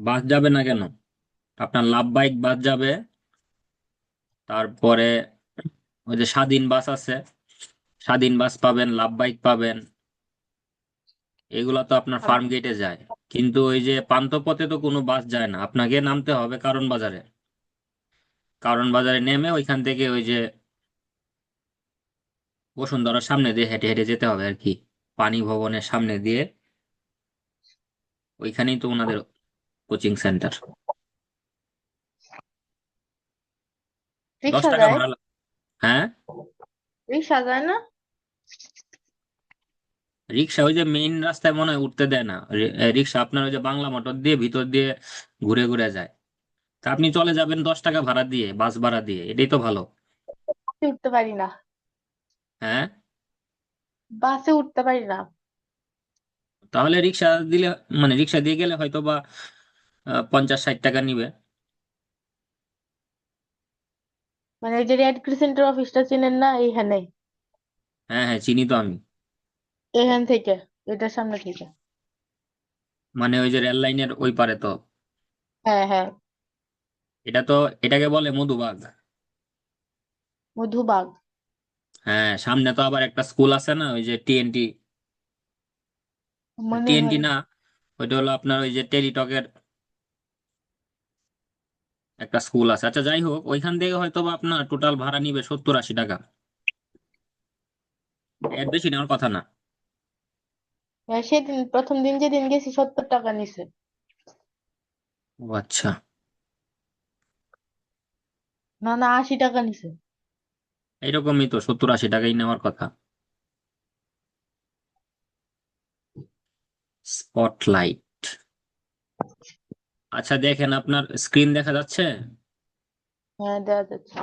বাস যাবে না কেন? আপনার লাভ বাইক বাস যাবে। তারপরে ওই যে স্বাধীন বাস আছে, স্বাধীন বাস পাবেন, লাভ বাইক পাবেন। এগুলা তো আপনার ফার্ম গেটে যায়। কিন্তু ওই যে পান্থপথে তো কোনো বাস যায় না, আপনাকে নামতে হবে কারণ বাজারে। কারণ বাজারে নেমে ওইখান থেকে ওই যে বসুন্ধরার সামনে দিয়ে হেঁটে হেঁটে যেতে হবে আর কি। পানি ভবনের সামনে দিয়ে, ওইখানেই তো ওনাদের কোচিং সেন্টার। দশ রিক্সা টাকা যায়? ভাড়া হ্যাঁ। রিক্সা যায় না? রিক্সা ওই যে মেইন রাস্তায় মনে হয় উঠতে দেয় না। রিক্সা আপনার ওই যে বাংলা মোটর দিয়ে ভিতর দিয়ে ঘুরে ঘুরে যায়। তা আপনি চলে যাবেন 10 টাকা ভাড়া দিয়ে, বাস ভাড়া দিয়ে, এটাই তো ভালো। বাসে উঠতে পারি না। হ্যাঁ, বাসে উঠতে পারি না। তাহলে রিক্সা দিলে, মানে রিক্সা দিয়ে গেলে হয়তো বা 50-60 টাকা নিবে। মানে ওই যে রেড ক্রিসেন্টের অফিসটা চিনেন না এইখানে? হ্যাঁ হ্যাঁ, চিনি তো আমি। এখান থেকে, এটার সামনে থেকে। মানে ওই যে রেল লাইনের ওই পারে তো। হ্যাঁ হ্যাঁ। এটা তো, এটাকে বলে মধুবাগ। মধুবাগ। হ্যাঁ, সামনে তো আবার একটা স্কুল আছে না, ওই যে টিএনটি। মনে টিএনটি হয়। না, ওইটা হলো আপনার ওই যে টেলিটকের একটা স্কুল আছে। আচ্ছা যাই হোক, ওইখান থেকে হয়তো বা আপনার টোটাল ভাড়া নিবে 70-80 টাকা। এর বেশি নেওয়ার কথা না। হ্যাঁ, সেদিন প্রথম দিন যেদিন গেছি 70 টাকা নিছে। ও আচ্ছা। না না, 80 টাকা নিছে। এইরকমই তো 70-80 টাকাই নেওয়ার কথা। স্পটলাইট। আচ্ছা দেখেন, আপনার স্ক্রিন দেখা যাচ্ছে? হ্যাঁ, দেওয়া যাচ্ছে।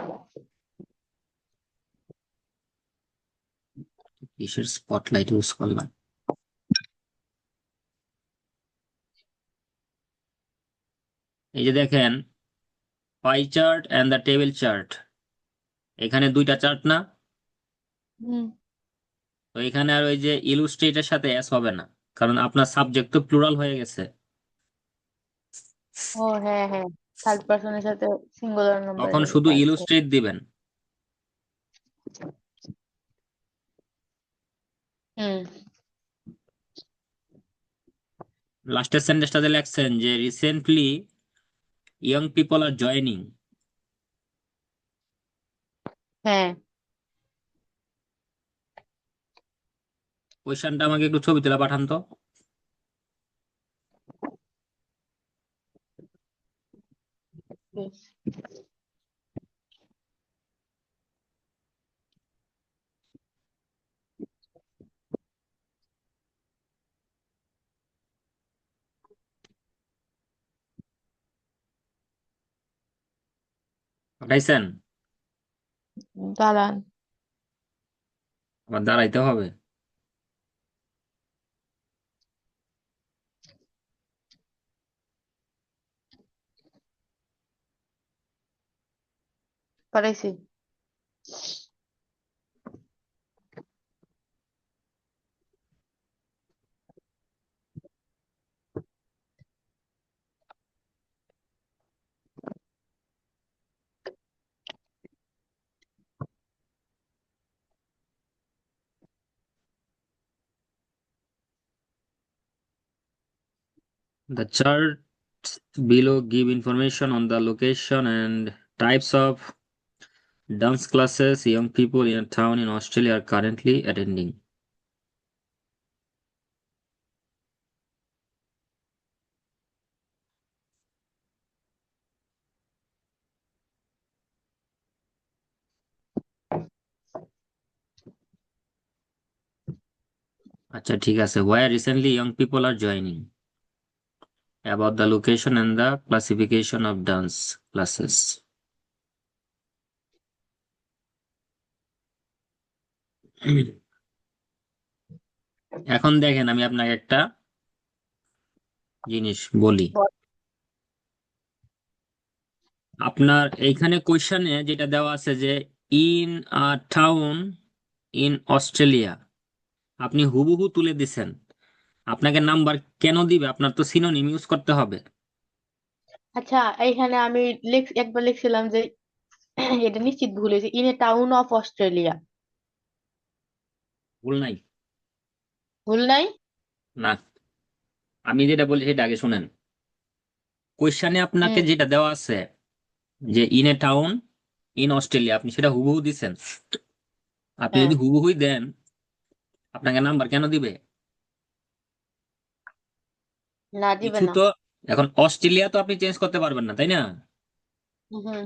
কিসের স্পটলাইট ইউজ করলাম? এই যে দেখেন, pie chart and the table chart, এখানে দুইটা চার্ট না? হুম। তো এখানে আর ওই যে ইলুস্ট্রেটের সাথে এস হবে না, কারণ আপনার সাবজেক্ট তো প্লুরাল হয়ে গেছে। ও হ্যাঁ হ্যাঁ, থার্ড পার্সনের সাথে সিঙ্গুলার নাম্বার তখন শুধু আছে। ইলুস্ট্রেট দিবেন। হুম। লাস্টের সেন্টেন্সটাতে লেখছেন যে রিসেন্টলি ইয়ং পিপল আর জয়নিং। হ্যাঁ। কোয়েশ্চনটা আমাকে একটু ছবি তুলে পাঠান তো। বেশ। পাঠাইছেন? দাঁড়ান। আবার দাঁড়াইতে হবে? পাঠাইছি। The charts below give information on the location and types of dance classes young people in a town in Australia are currently attending. আচ্ছা ঠিক আছে, where recently young people are joining, about the location and the classification of dance classes. এখন দেখেন, আমি আপনাকে একটা জিনিস বলি। আপনার এইখানে কোয়েশ্চনে যেটা দেওয়া আছে যে in a town in Australia, আপনি হুবহু তুলে দিছেন। আপনাকে নাম্বার কেন দিবে? আপনার তো সিনোনিম ইউজ করতে হবে। আচ্ছা, এইখানে আমি একবার লিখছিলাম যে এটা নিশ্চিত ভুল হয়েছে, in a town of Australia. ভুল নাই। ভুল নাই? না, আমি যেটা বলি সেটা আগে শুনেন। কোয়েশ্চানে আপনাকে হুম। যেটা দেওয়া আছে যে in a town in Australia, আপনি সেটা হুবহু দিছেন। আপনি হ্যাঁ। যদি হুবহুই দেন, আপনাকে নাম্বার কেন দিবে? না, দিবে কিছু না। তো, এখন অস্ট্রেলিয়া তো আপনি চেঞ্জ করতে পারবেন না, তাই না? হুম।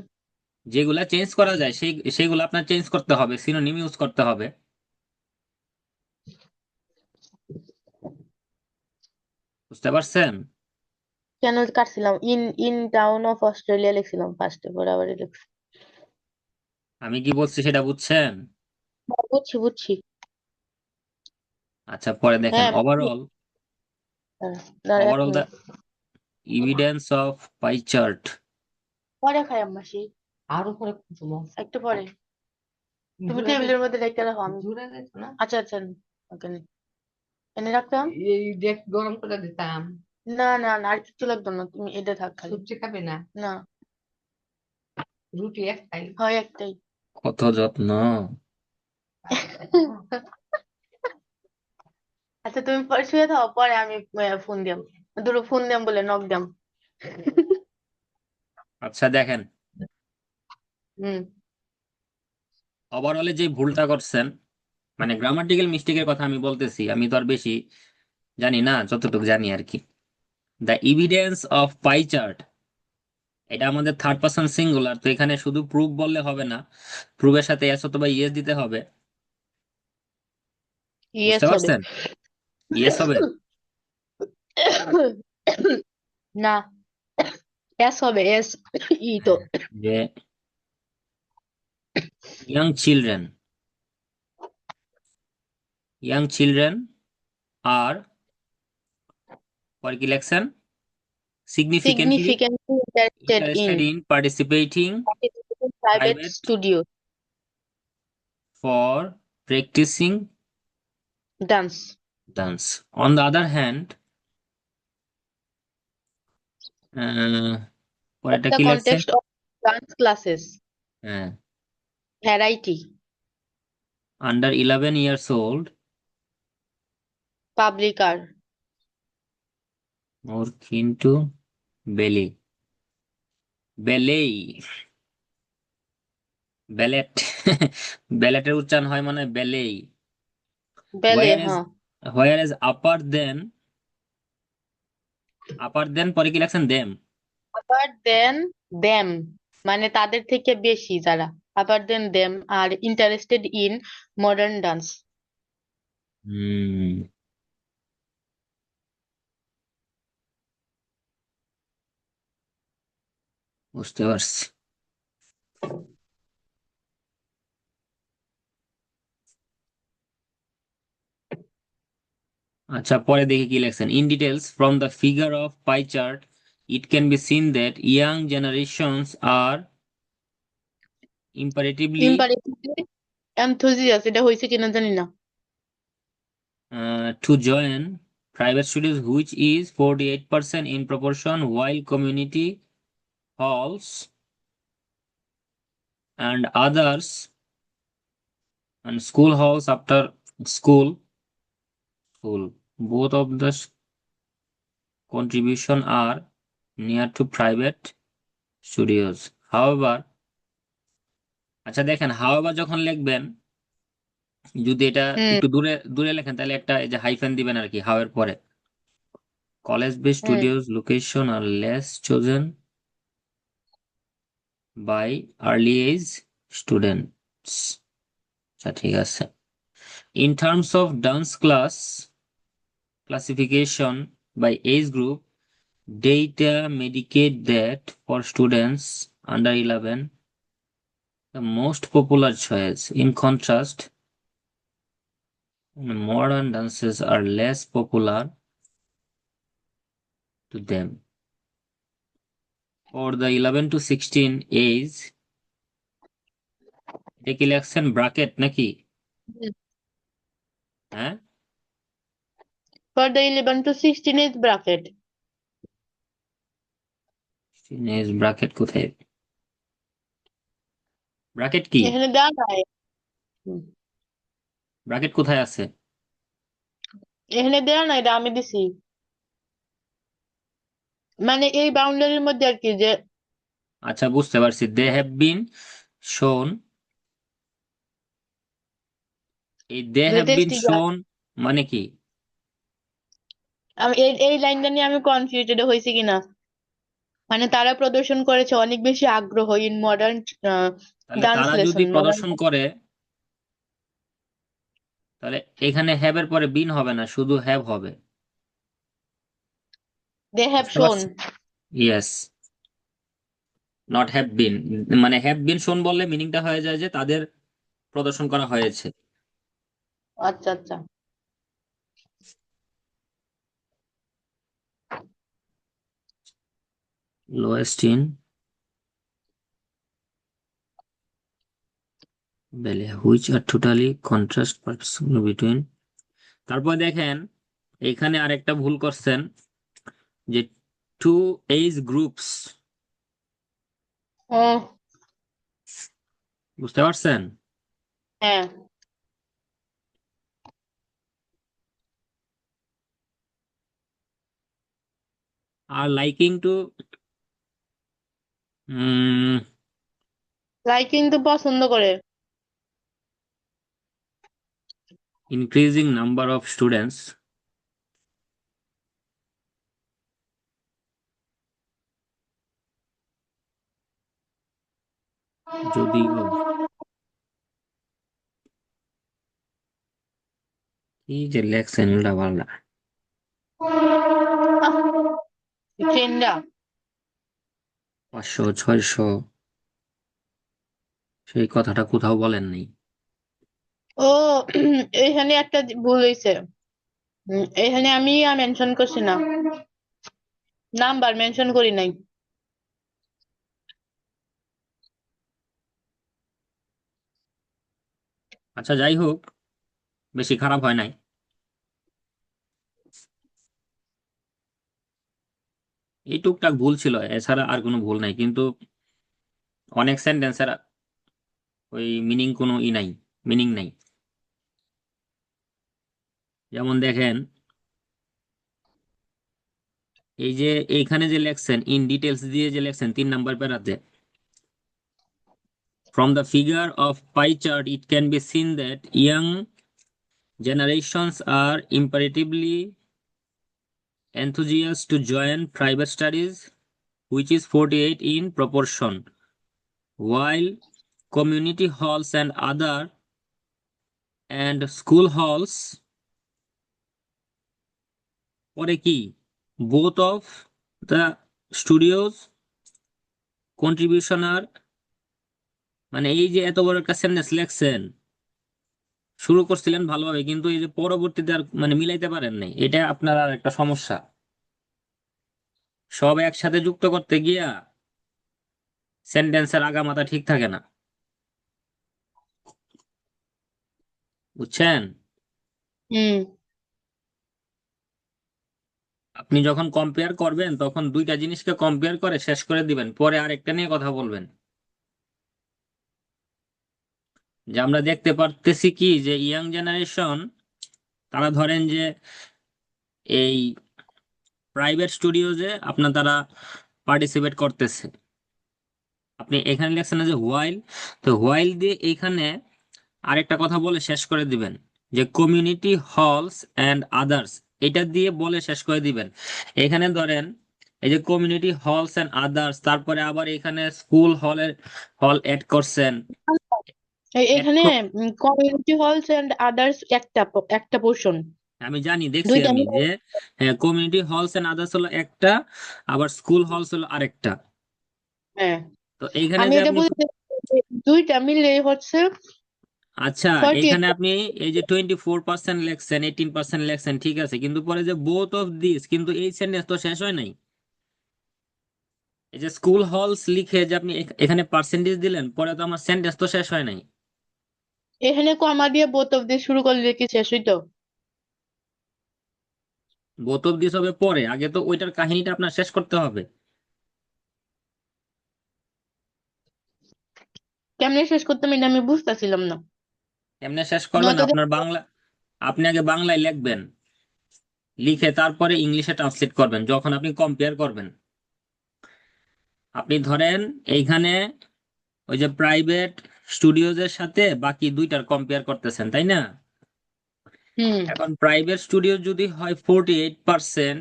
যেগুলা চেঞ্জ করা যায় সেগুলো আপনার চেঞ্জ করতে হবে, সিনোনিম ইউজ করতে হবে। বুঝতে পারছেন? কেন কাটছিলাম? In in town of Australia লিখছিলাম ফার্স্টে, পরে আবার লিখছি। আমি কি বলছি সেটা বুঝছেন? হ্যাঁ, বুঝছি বুঝছি। আচ্ছা, পরে দেখেন হ্যাঁ বুঝছি। ওভারঅল। হ্যাঁ, দাঁড়া এক overall the minute. Evidence of pie chart. পরে খাই আম্মা, সেই আরো পরে খাবো। একটু পরে। তুমি টেবিলের মধ্যে রেখে রাখো, আমি ঝুড়ে গেছে না। আচ্ছা আচ্ছা, ওকে, এনে রাখতাম। এই দেখ, গরম করে দিতাম। না না না, আর কিচ্ছু লাগতো না, তুমি এটা থাক খালি। সবজি খাবে না? না, রুটি একটাই হয়, একটাই। কত যত্ন! আচ্ছা, তুমি পরে শুয়ে থাও, পরে আমি ফোন দিয়াম। দুটো ফোন দিয়াম বলে নক দিয়াম। আচ্ছা দেখেন, হুম। ওভারঅলে যে ভুলটা করছেন, মানে গ্রামাটিক্যাল মিস্টেকের কথা আমি বলতেছি, আমি তো আর বেশি জানি না, যতটুকু জানি আর কি। The evidence of pie chart, এটা আমাদের থার্ড পারসন সিঙ্গুলার, তো এখানে শুধু প্রুফ বললে হবে না, প্রুফের সাথে এস অথবা ইয়েস দিতে হবে। বুঝতে ইয়েস হবে। পারছেন? ইয়েস হবে। না, এস হবে, এস। ই তো। হ্যাঁ, যে ইয়াং চিলড্রেন, ইয়াং চিলড্রেন আর, পরে কি লেখছেন? Significantly Significantly interested interested in in participating participating private private studio for practicing dance. dance. On the other hand, পরেরটা The কি লেখছেন? context of dance classes. হ্যাঁ, Variety. under 11 years old, Public are. more keen to ballet. Ballet, ballet. ব্যালেটের উচ্চারণ হয় মানে ব্যালেই। Ballet, whereas হ্যাঁ। whereas upper than পরে কি লেখছেন? দেম। Other than them, মানে তাদের থেকে বেশি যারা। Other than them are interested in modern dance. হুম, বুঝতে পারছি। আচ্ছা, পরে দেখি কি লেখছেন। In details from the figure of pie chart it can be seen that young generations are imperatively Imperatively enthusiast, এটা হয়েছে কিনা জানি না। to join private studios, which is 48% in proportion, while community halls and others and school halls after school, both of the contribution are near to private studios. However, আচ্ছা দেখেন, however যখন লিখবেন, যদি এটা হুম। একটু দূরে দূরে লেখেন, তাহলে একটা এই যে হাইফেন দিবেন আর কি হাওয়ের পরে। College based hmm. Studios location are less chosen by early age students. আচ্ছা ঠিক আছে। In terms of dance classification by age group, data indicate that for students under 11, the most popular choice. In contrast, modern dances are less popular to them. For the 11 to 16 age, এটা কি লেখছেন bracket নাকি? হুম। হ্যাঁ, For the 11 to 16 age bracket. চিনেজ bracket কোথায়? Bracket কি? এখানে দেওয়া নাই। হুম। ব্র্যাকেট কোথায় আছে? এখানে দেওয়া নাই, এটা আমি দিছি। মানে এই বাউন্ডারির মধ্যে আর কি, যে আচ্ছা, বুঝতে পারছি। দে হ্যাভ বিন শোন। এই দে হ্যাভ বিন লেটেস্ট ইয়ার। শোন মানে কি? আমি এই এই লাইনটা নিয়ে আমি কনফিউজড হয়েছি কিনা। মানে তারা প্রদর্শন করেছে অনেক বেশি আগ্রহ ইন মডার্ন তাহলে ডান্স তারা যদি লেসন মডার্ন। প্রদর্শন করে, তাহলে এখানে হ্যাভ এর পরে বিন হবে না, শুধু হ্যাভ হবে। দে হ্যাভ বুঝতে শোন। পারছি। Yes, not have been. মানে হ্যাভ বিন শোন বললে মিনিংটা হয়ে যায় যে তাদের প্রদর্শন করা হয়েছে। আচ্ছা আচ্ছা। Lowest in valley which are totally contrast between. তারপর দেখেন, এখানে আরেকটা ভুল করছেন, যে টু এজ গ্রুপস। ও বুঝতে পারছেন? হ্যাঁ। আর লাইকিং টু লাইকিং তো পছন্দ করে। Increasing number of students. যদিও কি যে লেখছেন উল্টা পাল্টা। ট্রেন্ডা। 500 600, সেই কথাটা কোথাও বলেন নাই। ও এখানে একটা ভুল হয়েছে। এখানে আমি মেনশন করছি না, নাম্বার মেনশন করি নাই। আচ্ছা, যাই হোক, বেশি খারাপ হয় নাই। এই টুকটাক ভুল ছিল, এছাড়া আর কোনো ভুল নাই, কিন্তু অনেক সেন্টেন্সের ওই মিনিং কোনো ই নাই, মিনিং নাই। যেমন দেখেন, এই যে এইখানে যে লেখছেন ইন ডিটেলস দিয়ে যে লেখছেন 3 নাম্বার প্যারাতে, from the figure of pie chart it can be seen that young generations are imperatively enthusiastic to join private studies, which is 48 in proportion, while community halls and school halls পরে কি, both of the studios contribution are। মানে এই যে এত বড় একটা sentence লেখছেন, শুরু করছিলেন ভালোভাবে, কিন্তু এই যে পরবর্তীতে আর মানে মিলাইতে পারেন নাই, এটা আপনার আর একটা সমস্যা। সব একসাথে যুক্ত করতে গিয়া সেন্টেন্সের আগামাথা ঠিক থাকে না। বুঝছেন? হুম। আপনি যখন কম্পেয়ার করবেন তখন দুইটা জিনিসকে কম্পেয়ার করে শেষ করে দিবেন, পরে আরেকটা নিয়ে কথা বলবেন। যে আমরা দেখতে পারতেছি কি, যে ইয়াং জেনারেশন তারা ধরেন যে এই প্রাইভেট স্টুডিওজে আপনার তারা পার্টিসিপেট করতেছে। আপনি এখানে লিখছেন না যে হোয়াইল, তো হোয়াইল দিয়ে এখানে আরেকটা কথা বলে শেষ করে দিবেন, যে কমিউনিটি হলস অ্যান্ড আদার্স, এটা দিয়ে বলে শেষ করে দিবেন। এখানে ধরেন এই যে কমিউনিটি হলস অ্যান্ড আদার্স, তারপরে আবার এখানে স্কুল হল অ্যাড করছেন। Add এখানে ক- কমিউনিটি হলস এন্ড আদার্স একটা পোর্শন। আমি জানি, দেখছি দুইটা আমি মিলে। যে কমিউনিটি হলস এন্ড আদার্স হলো একটা, আবার স্কুল হলস হলো আরেকটা। হ্যাঁ, তো এইখানে আমি যে এটা আপনি, বুঝতে পেরেছি, দুইটা মিলে হচ্ছে আচ্ছা, 48। এইখানে আপনি এই যে 24% লেখছেন, 18% লেখছেন, ঠিক আছে, কিন্তু পরে যে বোথ অফ দিস, কিন্তু এই সেন্টেন্স তো শেষ হয় নাই। এই যে স্কুল হলস লিখে যে আপনি এখানে পার্সেন্টেজ দিলেন, পরে তো আমার সেন্টেন্স তো শেষ হয় নাই। এখানে কমা দিয়ে বোথ অফ দিয়ে শুরু করলে কি শেষ হইতো? বোথ অফ দিস হবে পরে, আগে তো ওইটার কাহিনীটা আপনার শেষ করতে হবে। কেমনে শেষ করতাম এটা আমি বুঝতেছিলাম না। এমনি শেষ করবেন নয়তো আপনার বাংলা, আপনি আগে বাংলায় লিখবেন, লিখে তারপরে ইংলিশে ট্রান্সলেট করবেন যখন আপনি কম্পেয়ার করবেন। আপনি ধরেন এইখানে ওই যে প্রাইভেট স্টুডিওজের সাথে বাকি দুইটার কম্পেয়ার করতেছেন, তাই না? হুম এখন প্রাইভেট স্টুডিও যদি হয় 48%,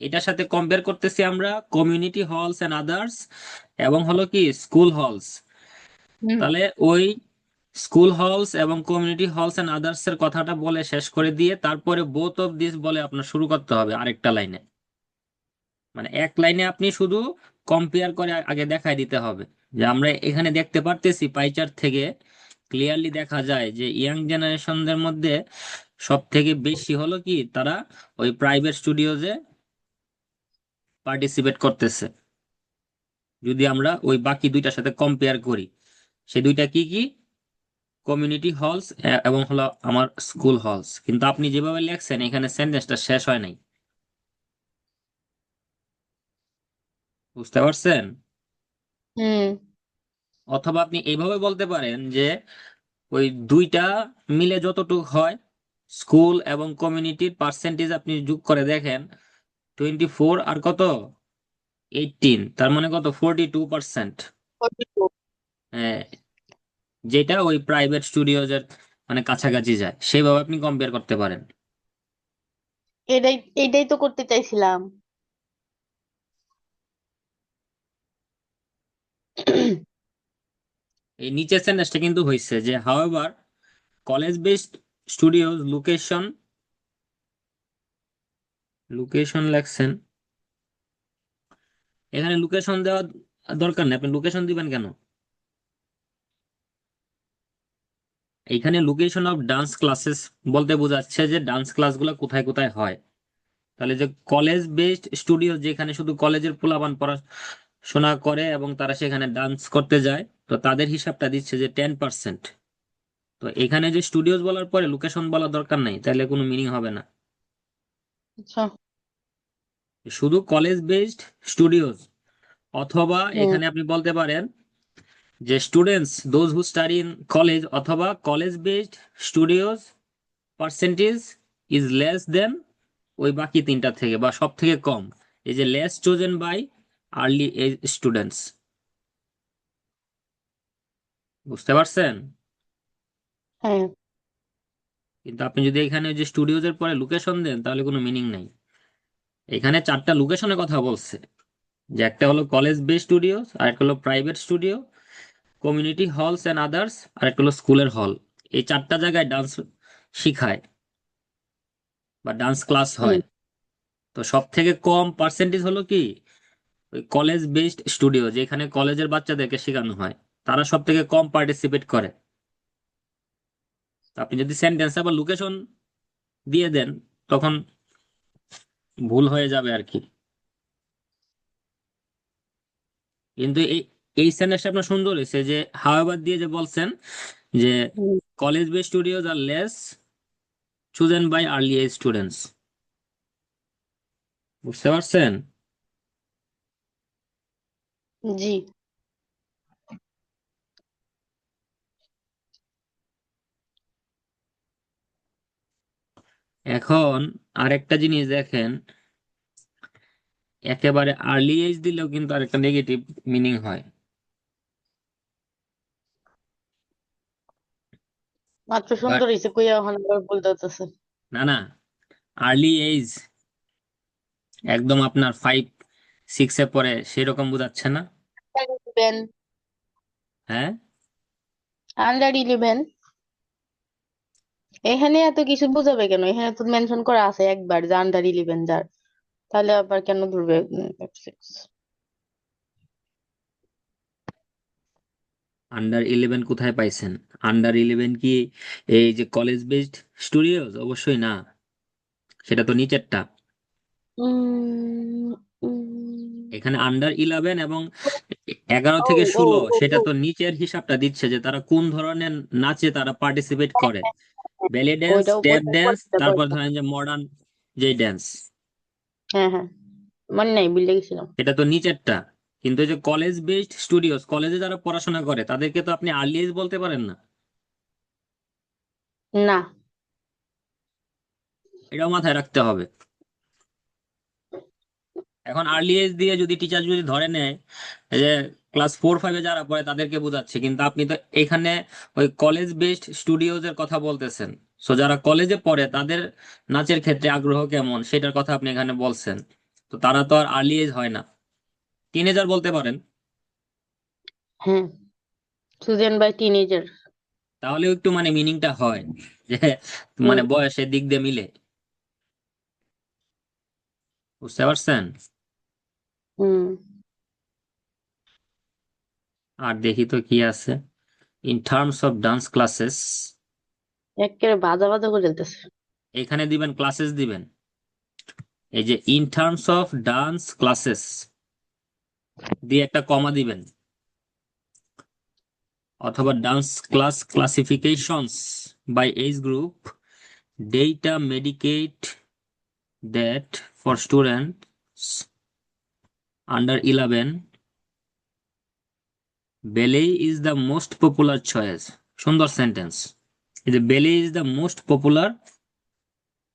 এটার সাথে কম্পেয়ার করতেছি আমরা কমিউনিটি হলস এন্ড আদার্স, এবং হলো কি স্কুল হলস। হুম তাহলে ওই স্কুল হলস এবং কমিউনিটি হলস এন্ড আদার্স এর কথাটা বলে শেষ করে দিয়ে তারপরে বোথ অফ দিস বলে আপনার শুরু করতে হবে আরেকটা লাইনে। মানে এক লাইনে আপনি শুধু কম্পেয়ার করে আগে দেখাই দিতে হবে যে আমরা এখানে দেখতে পারতেছি পাই চার্ট থেকে ক্লিয়ারলি দেখা যায় যে ইয়াং জেনারেশনদের মধ্যে সব থেকে বেশি হলো কি তারা ওই প্রাইভেট স্টুডিওজে পার্টিসিপেট করতেছে। যদি আমরা ওই বাকি দুইটার সাথে কম্পেয়ার করি, সে দুইটা কি কি, কমিউনিটি হলস এবং হলো আমার স্কুল হলস। কিন্তু আপনি যেভাবে লেখছেন এখানে সেন্টেন্সটা শেষ হয় নাই, বুঝতে পারছেন? হুম। অথবা আপনি এইভাবে বলতে পারেন যে ওই দুইটা মিলে যতটুকু হয় স্কুল এবং কমিউনিটির পার্সেন্টেজ আপনি যোগ করে দেখেন, 24 আর কত, 18, তার মানে কত, 42%। 42। যেটা ওই প্রাইভেট স্টুডিওজের মানে কাছাকাছি যায়, সেইভাবে আপনি কম্পেয়ার করতে পারেন। এটাই এটাই তো করতে চাইছিলাম। এই নিচের সেন্টেন্সটা কিন্তু হয়েছে যে however college based studios location, location লেখছেন, এখানে লোকেশন দেওয়া দরকার নেই, আপনি লোকেশন দিবেন কেন? এইখানে লোকেশন অফ ডান্স ক্লাসেস বলতে বোঝাচ্ছে যে ডান্স ক্লাসগুলো কোথায় কোথায় হয়। তাহলে যে কলেজ বেসড স্টুডিও, যেখানে শুধু কলেজের পোলাপান পড়াশোনা করে এবং তারা সেখানে ডান্স করতে যায়, তো তাদের হিসাবটা দিচ্ছে যে 10%। তো এখানে যে স্টুডিওজ বলার পরে লোকেশন বলার দরকার নাই, তাহলে কোনো মিনিং হবে না। আচ্ছা। শুধু কলেজ বেসড স্টুডিওজ, অথবা হুম এখানে আপনি বলতে পারেন যে students those who study in college, অথবা college based studios percentage is less than ওই বাকি তিনটা থেকে বা সব থেকে কম, এই যে less chosen by early age students. বুঝতে পারছেন? হ্যাঁ। কিন্তু আপনি যদি এখানে যে স্টুডিওজের পরে লোকেশন দেন তাহলে কোনো মিনিং নাই। এখানে চারটা লোকেশনের কথা বলছে, যে একটা হলো কলেজ বেসড স্টুডিও, আর একটা হলো private studio, community halls and others, আর একটা হলো স্কুলের হল। এই চারটা জায়গায় ডান্স শিখায় বা ডান্স ক্লাস হুম হয়। তো সব থেকে কম পার্সেন্টেজ হলো কি ওই কলেজ বেসড স্টুডিও, যেখানে কলেজের বাচ্চাদেরকে শেখানো হয়, তারা সব থেকে কম পার্টিসিপেট করে। তো আপনি যদি সেন্টেন্স আবার লোকেশন দিয়ে দেন তখন ভুল হয়ে যাবে আর কি। কিন্তু এই এই সেন্টেন্সটা আপনার সুন্দর হয়েছে যে হাওয়াবার দিয়ে যে বলছেন যে হুম। College based studios are less chosen by early age students. বুঝতে পারছেন? জি। এখন আরেকটা জিনিস দেখেন, একেবারে আর্লি এজ দিলেও কিন্তু আরেকটা নেগেটিভ মিনিং হয়। মাত্র বাট সুন্দর হয়েছে কইয়া ওখানে আবার বলতে হতেছে। না না, আর্লি এজ একদম আপনার 5 6-এ পরে সেরকম বোঝাচ্ছে না। 11। হ্যাঁ, আন্ডার 11। এখানে এত কিছু বোঝাবে কেন? এখানে তো মেনশন করা আছে একবার যে আন্ডার 11 যার। তাহলে আবার কেন ধরবে 6? আন্ডার 11 কোথায় পাইছেন? আন্ডার 11 কি এই যে কলেজ বেসড স্টুডিওজ? অবশ্যই না, সেটা তো নিচেরটা। উম, উম, এখানে আন্ডার 11 এবং 11 ও থেকে ও 16, ও সেটা ও তো নিচের হিসাবটা দিচ্ছে যে তারা কোন ধরনের নাচে তারা পার্টিসিপেট করে। বেলি ড্যান্স, ওইটা ট্যাপ ড্যান্স, পরেরটা তারপর পরেরটা। ধরেন যে মডার্ন যে ড্যান্স, হ্যাঁ হ্যাঁ, মনে নাই, ভুলে গেছিলাম। এটা তো নিচেরটা। কিন্তু এই যে কলেজ বেসড স্টুডিওস, কলেজে যারা পড়াশোনা করে তাদেরকে তো আপনি আর্লি এজ বলতে পারেন না। না। এটাও মাথায় রাখতে হবে। এখন আর্লি এজ দিয়ে যদি টিচার যদি ধরে নেয় এই যে ক্লাস 4-5-এ যারা পড়ে তাদেরকে বোঝাচ্ছে, কিন্তু আপনি তো এখানে ওই কলেজ বেসড স্টুডিওজ এর কথা বলতেছেন। সো যারা কলেজে পড়ে তাদের নাচের ক্ষেত্রে আগ্রহ কেমন সেটার কথা আপনি এখানে বলছেন। তো তারা তো আর আর্লি এজ হয় না, টিনেজার বলতে পারেন। হ্যাঁ, চুজেন বাই টিনেজার। তাহলেও একটু মানে মিনিংটা হয় যে হুম। মানে বয়সের দিক দিয়ে মিলে। বুঝতে পারছেন? হুম। আর দেখি তো কি আছে। In terms of dance classes, একেবারে বাজা বাজা করে দিতেছে। এখানে দিবেন ক্লাসেস দিবেন। এই যে in terms of dance classes দিয়ে একটা কমা দিবেন, অথবা dance class classifications by age group data indicate that for students under 11 ballet is the most popular choice. সুন্দর সেন্টেন্স। এই যে ballet is the most popular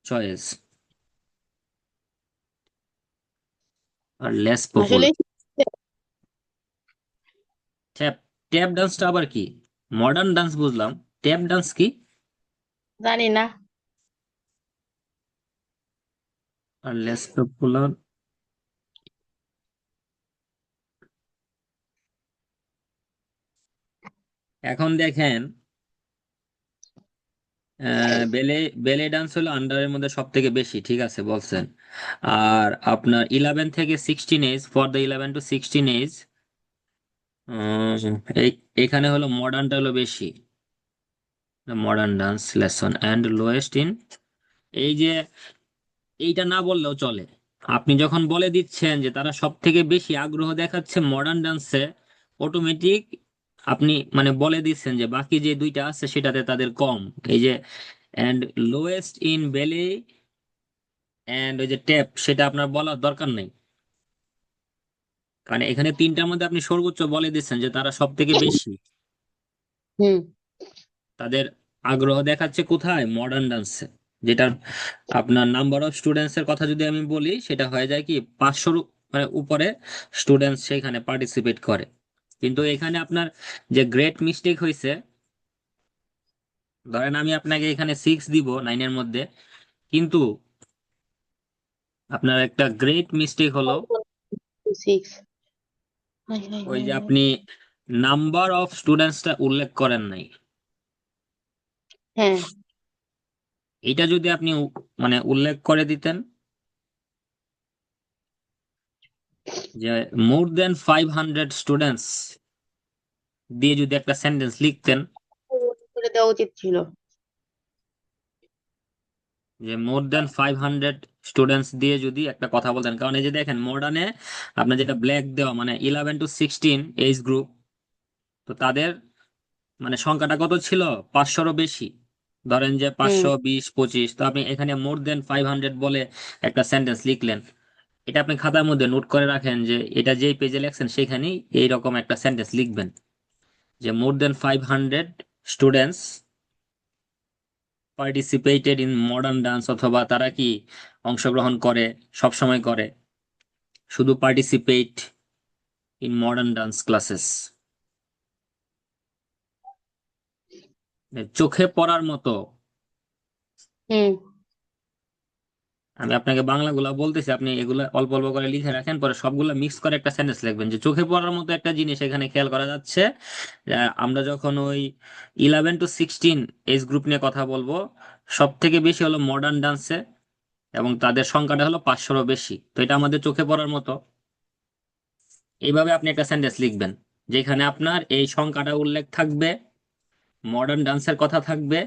choice আর less আসলে popular. Tap, tap ডান্সটা আবার কি? মডার্ন ডান্স বুঝলাম, tap dance কি? জানি না। আর লেস পপুলার। এখন দেখেন, বেলে, বেলে ডান্স হলো আন্ডারের মধ্যে সব থেকে বেশি, ঠিক আছে বলছেন। আর আপনার 11 থেকে 16 age, for the 11 to 16 age, এই এখানে হলো মডার্নটা হলো বেশি, modern dance lesson and lowest in. এই যে এইটা না বললেও চলে। আপনি যখন বলে দিচ্ছেন যে তারা সব থেকে বেশি আগ্রহ দেখাচ্ছে মডার্ন ডান্সে, অটোমেটিক আপনি মানে বলে দিচ্ছেন যে বাকি যে দুইটা আছে সেটাতে তাদের কম। এই যে অ্যান্ড লোয়েস্ট ইন বেলে অ্যান্ড ওই যে ট্যাপ, সেটা আপনার বলার দরকার নেই, কারণ এখানে তিনটার মধ্যে আপনি সর্বোচ্চ বলে দিচ্ছেন যে তারা সব থেকে বেশি হুম। তাদের আগ্রহ দেখাচ্ছে কোথায়, মডার্ন ডান্সে। যেটা আপনার নাম্বার অফ স্টুডেন্টস এর কথা যদি আমি বলি, সেটা হয়ে যায় কি 500-র মানে উপরে স্টুডেন্টস সেখানে পার্টিসিপেট করে। কিন্তু এখানে আপনার যে গ্রেট মিস্টেক হয়েছে, ধরেন আমি আপনাকে এখানে 6 দিব 9-এর মধ্যে, কিন্তু আপনার একটা গ্রেট মিস্টেক হলো 6। ওই যে আপনি নাম্বার অফ স্টুডেন্টসটা উল্লেখ করেন নাই। হ্যাঁ। এটা যদি আপনি মানে উল্লেখ করে দিতেন যে more than 500 স্টুডেন্টস দিয়ে যদি একটা সেন্টেন্স লিখতেন, করে দেওয়া উচিত ছিল। যে more than 500 স্টুডেন্টস দিয়ে যদি একটা কথা বলতেন। কারণ এই যে দেখেন মডার্নে আপনার যেটা ব্ল্যাক দেওয়া মানে 11 to 16 এজ গ্রুপ, তো তাদের মানে সংখ্যাটা কত ছিল, 500-রও বেশি। ধরেন যে হুম। 520-25, তো আপনি এখানে more than 500 বলে একটা সেন্টেন্স লিখলেন। এটা আপনি খাতার মধ্যে নোট করে রাখেন যে এটা যেই পেজে লেখছেন সেখানেই এইরকম একটা সেন্টেন্স লিখবেন, যে more than 500 students participated in modern dance, অথবা তারা কি অংশগ্রহণ করে, সব সময় করে, শুধু participate in modern dance classes. চোখে পড়ার মতো। হুম। আমি আপনাকে বাংলাগুলা বলতেছি, আপনি এগুলা অল্প অল্প করে লিখে রাখেন, পরে সবগুলা মিক্স করে একটা সেন্টেন্স লিখবেন। যে চোখে পড়ার মতো একটা জিনিস এখানে খেয়াল করা যাচ্ছে, আমরা যখন ওই 11 to 16 এজ গ্রুপ নিয়ে কথা বলবো, সব থেকে বেশি হলো মডার্ন ডান্সে, এবং তাদের সংখ্যাটা হলো 500-রও বেশি। তো এটা আমাদের চোখে পড়ার মতো। এইভাবে আপনি একটা সেন্টেন্স লিখবেন যেখানে আপনার এই সংখ্যাটা উল্লেখ থাকবে, মডার্ন ডান্সের কথা থাকবে।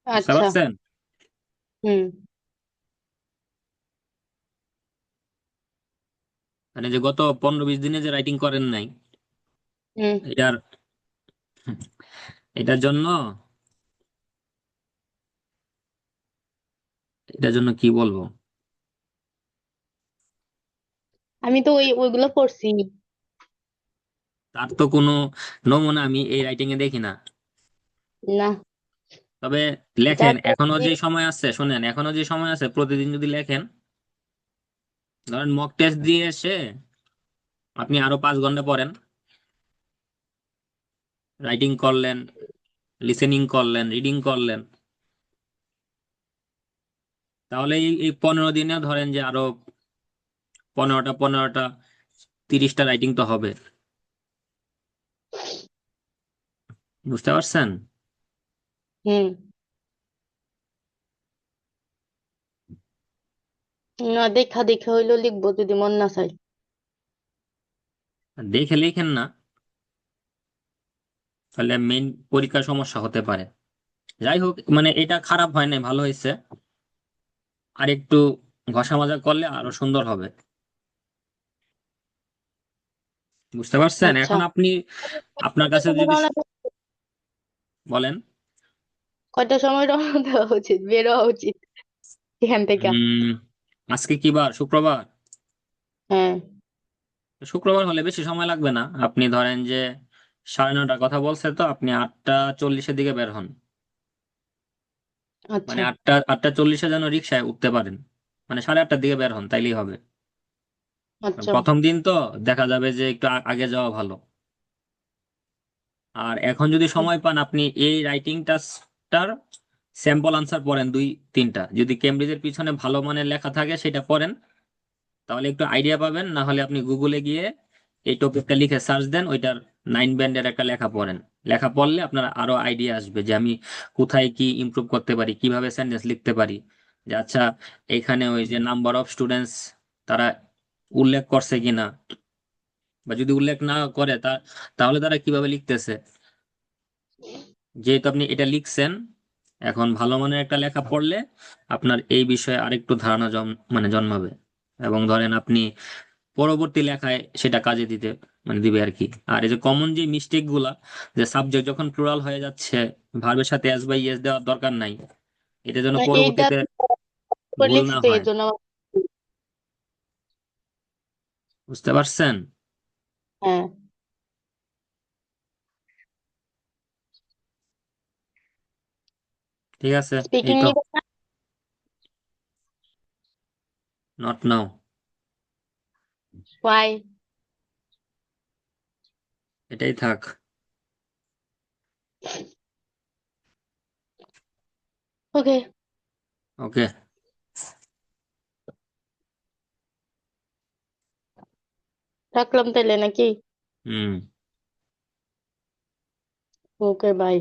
বুঝতে আচ্ছা। পারছেন? হুম। মানে যে গত 15-20 দিনে যে রাইটিং করেন নাই, হুম। এটার এটার জন্য, এটার জন্য কি বলবো, আমি তো ওইগুলো পড়ছি। তার তো কোনো নমুনা আমি এই রাইটিং এ দেখি না। না, তবে যা লেখেন, এখনো পড়ছি। যে সময় আছে, শোনেন, এখনো যে সময় আছে, প্রতিদিন যদি লেখেন, ধরেন মক টেস্ট দিয়ে এসে আপনি আরো 5 ঘন্টা পড়েন, রাইটিং করলেন, লিসেনিং করলেন, রিডিং করলেন, তাহলে এই 15 দিনেও ধরেন যে আরো 15টা 30টা রাইটিং তো হবে। বুঝতে পারছেন? হুম। না, দেখা দেখা হইলো লিখবো যদি মন না চাই। দেখে লিখেন না, তাহলে মেইন পরীক্ষার সমস্যা হতে পারে। যাই হোক, মানে এটা খারাপ হয় না, ভালো হয়েছে। আর একটু ঘষা মাজা করলে আরো সুন্দর হবে। বুঝতে পারছেন? আচ্ছা। এখন আপনি, আপনার কয়টার কাছে সময় যদি রওনা বলেন। কয়টার সময় রওনা দেওয়া উচিত, বের হওয়া উচিত এখান থেকে? উম আজকে কি বার? শুক্রবার। হ্যাঁ। শুক্রবার হলে বেশি সময় লাগবে না। আপনি ধরেন যে 9:30টার কথা বলছে, তো আপনি 8টা 40-এর দিকে বের হন। মানে আচ্ছা। 8টা 8টা 40-এ যেন রিক্সায় উঠতে পারেন। মানে 8:30টার দিকে বের হন, তাইলেই হবে। আচ্ছা। প্রথম দিন তো, দেখা যাবে যে একটু আগে যাওয়া ভালো। আর এখন যদি সময় পান, আপনি এই রাইটিংটার স্যাম্পল আনসার পড়েন 2-3টা, যদি কেমব্রিজের পিছনে ভালো মানের লেখা থাকে সেটা পড়েন, তাহলে একটু আইডিয়া পাবেন। না হলে আপনি গুগলে গিয়ে এই টপিকটা লিখে সার্চ দেন, ওইটার 9 ব্যান্ডের একটা লেখা পড়েন। লেখা পড়লে আপনার আরো আইডিয়া আসবে যে আমি কোথায় কি ইমপ্রুভ করতে পারি, কিভাবে সেন্টেন্স লিখতে পারি। যে আচ্ছা, এখানে ওই যে নাম্বার অফ স্টুডেন্টস তারা উল্লেখ করছে কিনা, বা যদি উল্লেখ না করে তাহলে তারা কিভাবে লিখতেছে। যেহেতু আপনি এটা লিখছেন, এখন ভালো মানের একটা লেখা পড়লে আপনার এই বিষয়ে আরেকটু ধারণা মানে জন্মাবে। এবং ধরেন আপনি পরবর্তী লেখায় সেটা কাজে মানে দিবে আর কি। আর এই যে কমন যে মিস্টেক গুলা, যে সাবজেক্ট যখন প্লুরাল হয়ে যাচ্ছে, ভার্বের সাথে এস বা ইয়েস দেওয়ার দরকার নাই, এটা যেন না, এইটা পরবর্তীতে ভুল লিখছি না তো হয়। এই জন্য বুঝতে পারছেন? হ্যাঁ। ঠিক আছে। এই স্পিকিং তো, নিবে না? Not now. ওয়াই? এটাই থাক। ওকে। ওকে। রাখলাম তাইলে নাকি? হুম। ওকে, বাই।